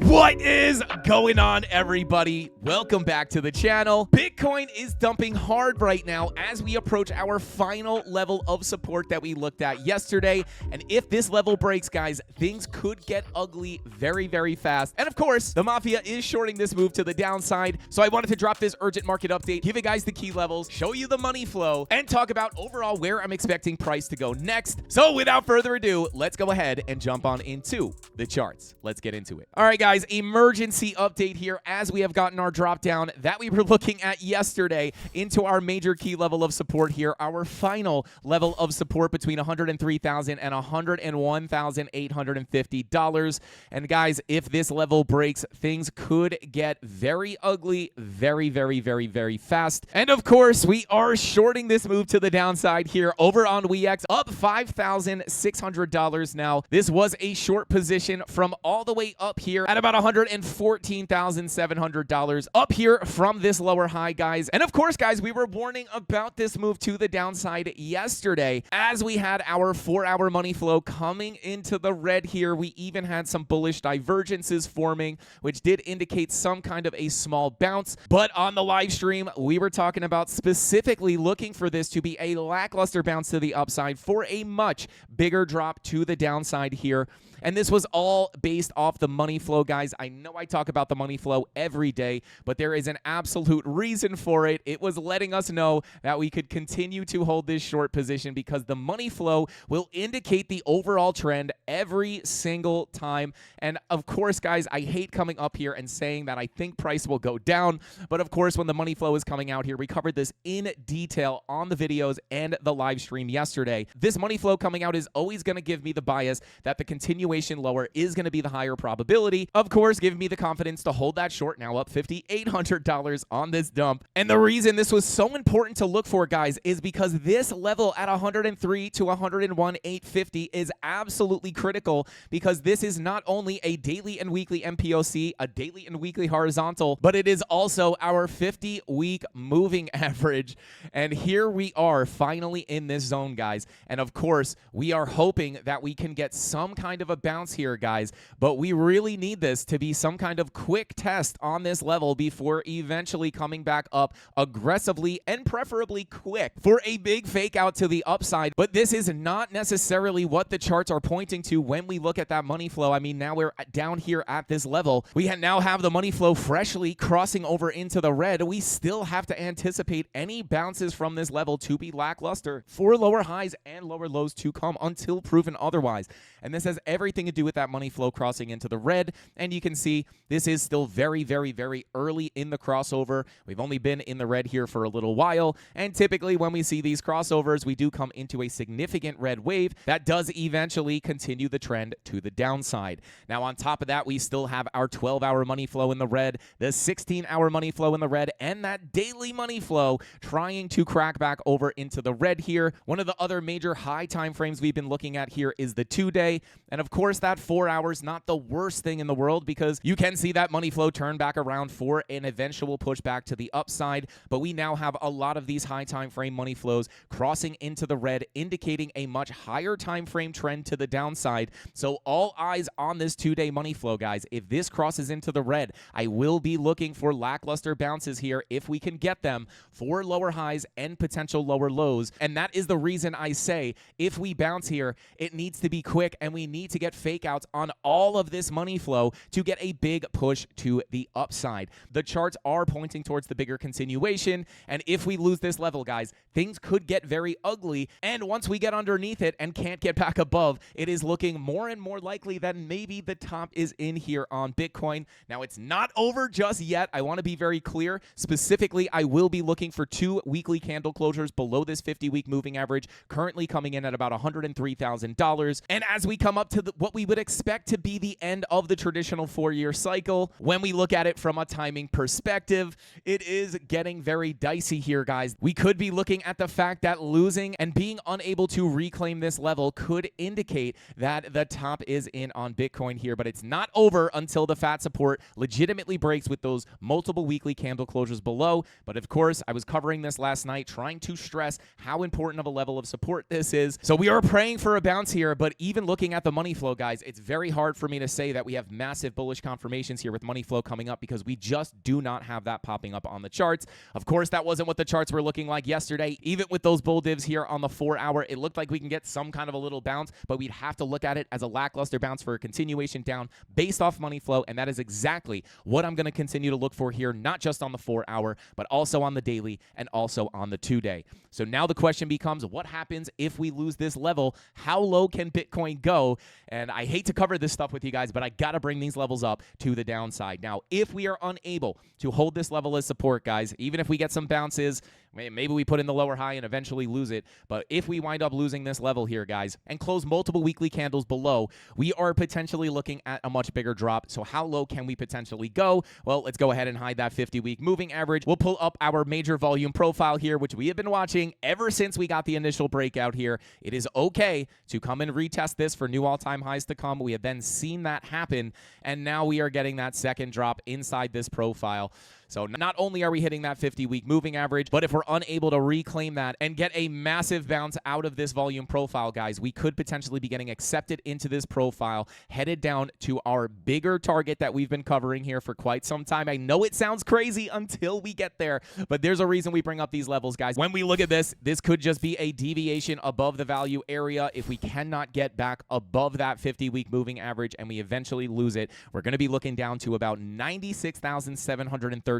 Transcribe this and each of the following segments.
What is going on, everybody? Welcome back to the channel. Bitcoin is dumping hard right now as we approach our final level of support that we looked at yesterday. And if this level breaks, guys, things could get ugly very, very fast. And of course, the Mafia is shorting this move to the downside. So I wanted to drop this urgent market update, give you guys the key levels, show you the money flow, and talk about overall where I'm expecting price to go next. So without further ado, let's go ahead and jump on into the charts. Let's get into it. All right, guys, emergency update here as we have gotten our drop down that we were looking at yesterday into our major key level of support here, our final level of support between $103,000 and $101,850. And guys, if this level breaks, things could get very ugly very, very, very, very fast. And of course, we are shorting this move to the downside here over on WeX, up $5,600 now. This was a short position from all the way up here at about $114,700 up here from this lower high, guys. And of course, guys, we were warning about this move to the downside yesterday as we had our 4-hour money flow coming into the red here. We even had some bullish divergences forming, which did indicate some kind of a small bounce. But on the live stream, we were talking about specifically looking for this to be a lackluster bounce to the upside for a much bigger drop to the downside here. And this was all based off the money flow, guys. I know I talk about the money flow every day, but there is an absolute reason for it. It was letting us know that we could continue to hold this short position because the money flow will indicate the overall trend every single time. And of course, guys, I hate coming up here and saying that I think price will go down. But of course, when the money flow is coming out here, we covered this in detail on the videos and the live stream yesterday. This money flow coming out is always going to give me the bias that the continuation lower is going to be the higher probability. Of course, giving me the confidence to hold that short, now up $5,800 on this dump. And the reason this was so important to look for, guys, is because this level at 103 to 101,850 is absolutely critical, because this is not only a daily and weekly MPOC, a daily and weekly horizontal, but it is also our 50-week moving average. And here we are finally in this zone, guys. And of course, we are hoping that we can get some kind of a bounce here, guys, but we really need this to be some kind of quick test on this level before eventually coming back up aggressively and preferably quick for a big fake out to the upside. But this is not necessarily what the charts are pointing to when we look at that money flow. I mean, now we're down here at this level. We now have the money flow freshly crossing over into the red. We still have to anticipate any bounces from this level to be lackluster for lower highs and lower lows to come until proven otherwise. And this has everything to do with that money flow crossing into the red. And you can see this is still very, very, very early in the crossover. We've only been in the red here for a little while. And typically when we see these crossovers, we do come into a significant red wave that does eventually continue the trend to the downside. Now, on top of that, we still have our 12-hour money flow in the red, the 16-hour money flow in the red, and that daily money flow trying to crack back over into the red here. One of the other major high time frames we've been looking at here is the 2-day. And of course, that 4 hours, not the worst thing in the world, because you can see that money flow turn back around for an eventual pushback to the upside. But we now have a lot of these high time frame money flows crossing into the red, indicating a much higher time frame trend to the downside. So all eyes on this 2-day money flow, guys. If this crosses into the red, I will be looking for lackluster bounces here if we can get them for lower highs and potential lower lows. And that is the reason I say if we bounce here, it needs to be quick, and we need to get fake outs on all of this money flow to get a big push to the upside. The charts are pointing towards the bigger continuation, and if we lose this level, guys, things could get very ugly. And once we get underneath it and can't get back above, it is looking more and more likely that maybe the top is in here on Bitcoin. Now, it's not over just yet. I want to be very clear. Specifically, I will be looking for 2 weekly candle closures below this 50-week moving average, currently coming in at about $103,000. And as we come up to what we would expect to be the end of the traditional 4-year cycle, when we look at it from a timing perspective, it is getting very dicey here, guys. We could be looking at the fact that losing and being unable to reclaim this level could indicate that the top is in on Bitcoin here, but it's not over until the fat support legitimately breaks with those multiple weekly candle closures below. But of course, I was covering this last night, trying to stress how important of a level of support this is. So we are praying for a bounce here, but even looking at the money flow, flow, guys, it's very hard for me to say that we have massive bullish confirmations here with money flow coming up because we just do not have that popping up on the charts. Of course, that wasn't what the charts were looking like yesterday. Even with those bull divs here on the 4-hour, it looked like we can get some kind of a little bounce, but we'd have to look at it as a lackluster bounce for a continuation down based off money flow, and that is exactly what I'm going to continue to look for here, not just on the 4-hour, but also on the daily and also on the 2-day. So now the question becomes, what happens if we lose this level? How low can Bitcoin go? And I hate to cover this stuff with you guys, but I got to bring these levels up to the downside. Now, if we are unable to hold this level as support, guys, even if we get some bounces, maybe we put in the lower high and eventually lose it, but if we wind up losing this level here, guys, and close multiple weekly candles below, we are potentially looking at a much bigger drop. So how low can we potentially go? Well, let's go ahead and hide that 50-week moving average. We'll pull up our major volume profile here, which we have been watching ever since we got the initial breakout here. It is okay to come and retest this for new all-time highs to come. We have then seen that happen, and now we are getting that second drop inside this profile. So not only are we hitting that 50-week moving average, but if we're unable to reclaim that and get a massive bounce out of this volume profile, guys, we could potentially be getting accepted into this profile, headed down to our bigger target that we've been covering here for quite some time. I know it sounds crazy until we get there, but there's a reason we bring up these levels, guys. When we look at this, this could just be a deviation above the value area. If we cannot get back above that 50-week moving average and we eventually lose it, we're going to be looking down to about $96,713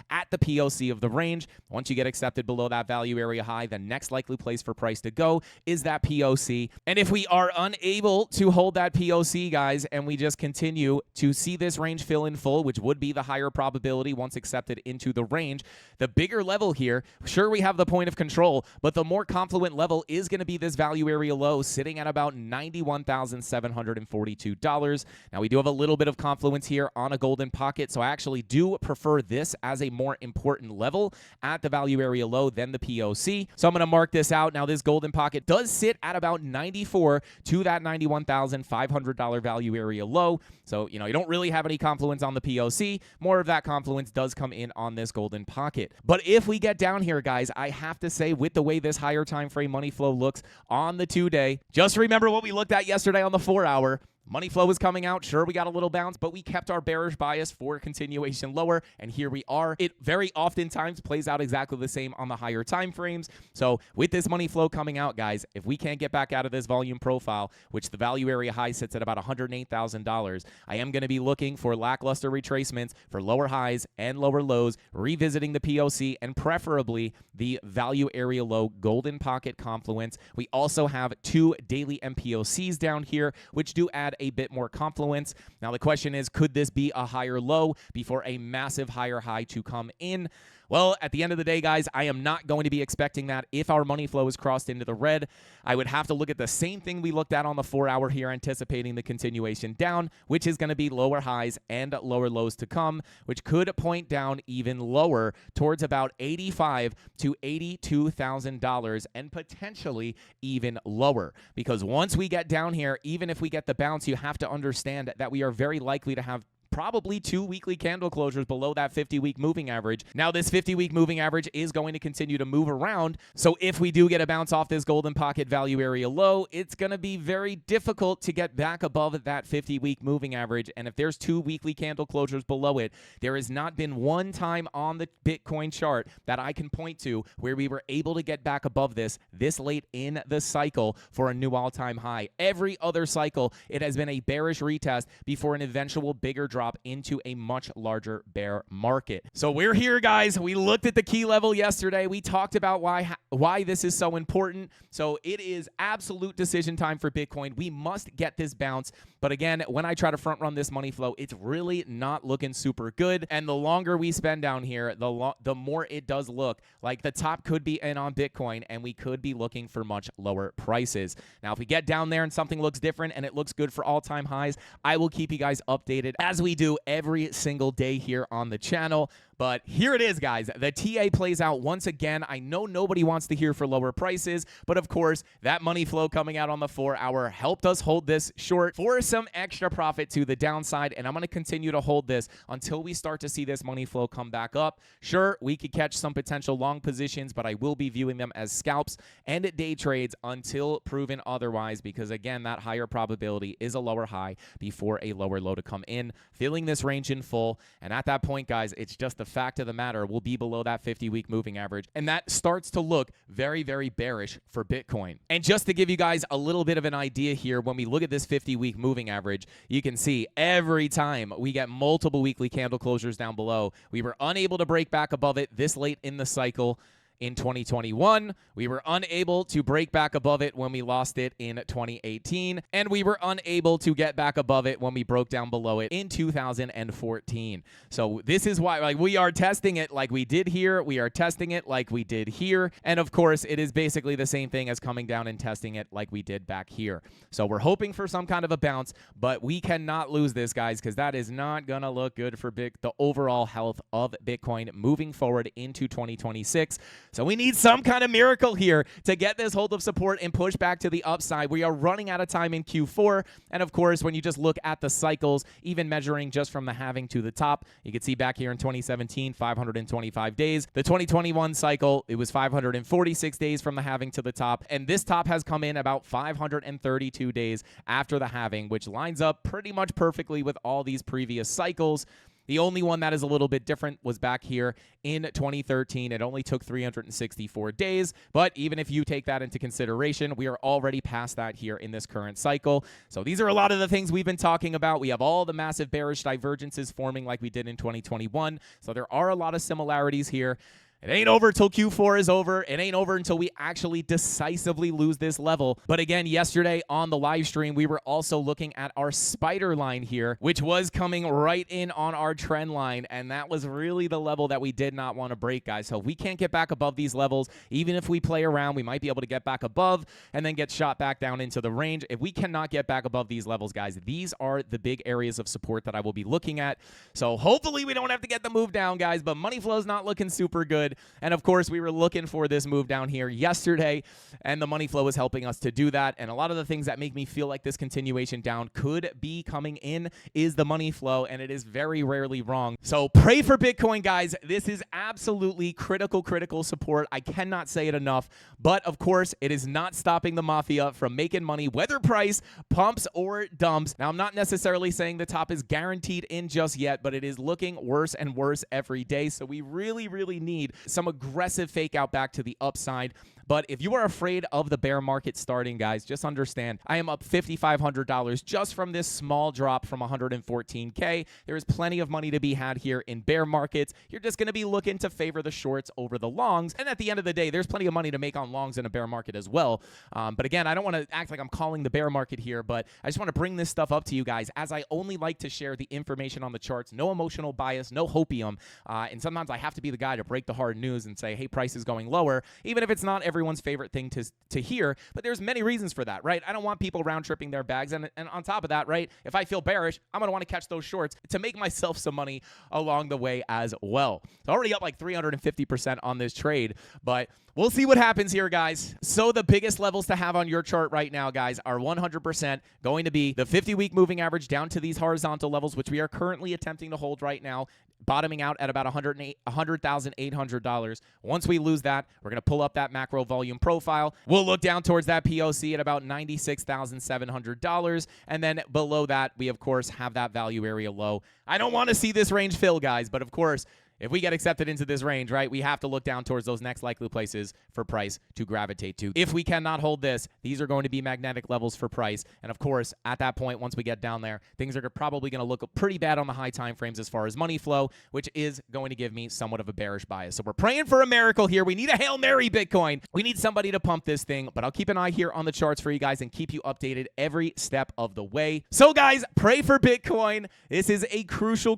at the POC of the range. Once you get accepted below that value area high, the next likely place for price to go is that POC. And if we are unable to hold that POC, guys, and we just continue to see this range fill in full, which would be the higher probability once accepted into the range, the bigger level here, sure, we have the point of control, but the more confluent level is going to be this value area low sitting at about $91,742. Now, we do have a little bit of confluence here on a golden pocket, so I actually do prefer this as a more important level at the value area low than the POC. So I'm going to mark this out. Now, this golden pocket does sit at about 94 to that $91,500 value area low. So, you don't really have any confluence on the POC. More of that confluence does come in on this golden pocket. But if we get down here, guys, I have to say, with the way this higher time frame money flow looks on the 2-day, just remember what we looked at yesterday on the 4-hour. Money flow was coming out. Sure, we got a little bounce, but we kept our bearish bias for continuation lower, and here we are. It very oftentimes plays out exactly the same on the higher time frames. So with this money flow coming out, guys, if we can't get back out of this volume profile, which the value area high sits at about $108,000, I am going to be looking for lackluster retracements for lower highs and lower lows, revisiting the POC, and preferably the value area low golden pocket confluence. We also have 2 daily MPOCs down here, which do add a bit more confluence. Now, the question is, could this be a higher low before a massive higher high to come in? Well, at the end of the day, guys, I am not going to be expecting that. If our money flow is crossed into the red, I would have to look at the same thing we looked at on the 4-hour here, anticipating the continuation down, which is going to be lower highs and lower lows to come, which could point down even lower towards about $85,000 to $82,000 and potentially even lower. Because once we get down here, even if we get the bounce, you have to understand that we are very likely to have probably 2 weekly candle closures below that 50-week moving average. Now, this 50-week moving average is going to continue to move around, so if we do get a bounce off this golden pocket value area low, it's going to be very difficult to get back above that 50-week moving average, and if there's 2 weekly candle closures below it, there has not been one time on the Bitcoin chart that I can point to where we were able to get back above this late in the cycle for a new all-time high. Every other cycle, it has been a bearish retest before an eventual bigger drop into a much larger bear market. So we're here, guys. We looked at the key level yesterday. We talked about why this is so important. So it is absolute decision time for Bitcoin. We must get this bounce. But again, when I try to front run this money flow, it's really not looking super good. And the longer we spend down here, the more it does look like the top could be in on Bitcoin, and we could be looking for much lower prices. Now, if we get down there and something looks different and it looks good for all-time highs, I will keep you guys updated as we do every single day here on the channel. But here it is, guys. The TA plays out once again. I know nobody wants to hear for lower prices, but of course, that money flow coming out on the 4-hour helped us hold this short for some extra profit to the downside, and I'm going to continue to hold this until we start to see this money flow come back up. Sure, we could catch some potential long positions, but I will be viewing them as scalps and day trades until proven otherwise, because again, that higher probability is a lower high before a lower low to come in, filling this range in full. And at that point, guys, it's just the fact of the matter, we'll be below that 50-week moving average, and that starts to look very, very bearish for Bitcoin. And just to give you guys a little bit of an idea here, when we look at this 50-week moving average, you can see every time we get multiple weekly candle closures down below, we were unable to break back above it this late in the cycle. In 2021, we were unable to break back above it when we lost it in 2018, and we were unable to get back above it when we broke down below it in 2014. So this is why, like, we are testing it like we did here, we are testing it like we did here, and of course, it is basically the same thing as coming down and testing it like we did back here. So we're hoping for some kind of a bounce, but we cannot lose this, guys, because that is not gonna look good for the overall health of Bitcoin moving forward into 2026. So we need some kind of miracle here to get this hold of support and push back to the upside. We are running out of time in Q4. And of course, when you just look at the cycles, even measuring just from the halving to the top, you can see back here in 2017, 525 days. The 2021 cycle, it was 546 days from the halving to the top. And this top has come in about 532 days after the halving, which lines up pretty much perfectly with all these previous cycles. The only one that is a little bit different was back here in 2013. It only took 364 days, but even if you take that into consideration, we are already past that here in this current cycle. So these are a lot of the things we've been talking about. We have all the massive bearish divergences forming like we did in 2021. So there are a lot of similarities here. It ain't over until Q4 is over. It ain't over until we actually decisively lose this level. But again, yesterday on the live stream, we were also looking at our spider line here, which was coming right in on our trend line. And that was really the level that we did not want to break, guys. So if we can't get back above these levels, even if we play around, we might be able to get back above and then get shot back down into the range. If we cannot get back above these levels, guys, these are the big areas of support that I will be looking at. So hopefully we don't have to get the move down, guys, but money flow is not looking super good. And of course, we were looking for this move down here yesterday, and the money flow is helping us to do that. And a lot of the things that make me feel like this continuation down could be coming in is the money flow, and it is very rarely wrong. So pray for Bitcoin, guys. This is absolutely critical support. I cannot say it enough. But of course, it is not stopping the mafia from making money, whether price pumps or dumps. Now, I'm not necessarily saying the top is guaranteed in just yet, but it is looking worse and worse every day. So we really need some aggressive fake out back to the upside. But if you are afraid of the bear market starting, guys, just understand I am up $5,500 just from this small drop from 114K. There is plenty of money to be had here in bear markets. You're just going to be looking to favor the shorts over the longs. And at the end of the day, there's plenty of money to make on longs in a bear market as well. But again, I don't want to act like I'm calling the bear market here, but I just want to bring this stuff up to you guys, as I only like to share the information on the charts. No emotional bias, no hopium. And sometimes I have to be the guy to break the hard news and say, hey, price is going lower, even if it's not everyone's favorite thing to hear. But there's many reasons for that, right? I don't want people round tripping their bags. And on top of that, right, if I feel bearish, I'm going to want to catch those shorts to make myself some money along the way as well. So already up like 350% on this trade, but we'll see what happens here, guys. So the biggest levels to have on your chart right now, guys, are 100% going to be the 50-week moving average down to these horizontal levels, which we are currently attempting to hold right now, bottoming out at about $100,800. Once we lose that, we're going to pull up that macro volume profile. We'll look down towards that POC at about $96,700. And then below that, we, of course, have that value area low. I don't want to see this range fill, guys, but of course, if we get accepted into this range, right, we have to look down towards those next likely places for price to gravitate to. If we cannot hold this, these are going to be magnetic levels for price. And of course, at that point, once we get down there, things are probably going to look pretty bad on the high time frames as far as money flow, which is going to give me somewhat of a bearish bias. So we're praying for a miracle here. We need a Hail Mary Bitcoin. We need somebody to pump this thing, but I'll keep an eye here on the charts for you guys and keep you updated every step of the way. So guys, pray for Bitcoin. This is a crucial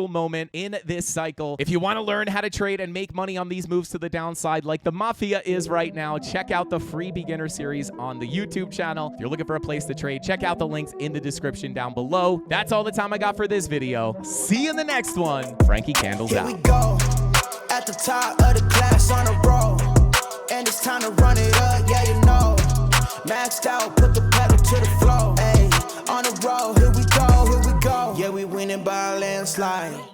moment in this cycle. cycle. If you want to learn how to trade and make money on these moves to the downside like the Mafia is right now, check out the free beginner series on the YouTube channel. If you're looking for a place to trade, check out the links in the description down below. That's all the time I got for this video. See you in the next one. Frankie Candles out. Here we go, at the top of the class on a roll, and it's time to run it up, yeah, you know. Maxed out, put the pedal to the floor, ayy, on the road, here we go, yeah, we winning by a landslide.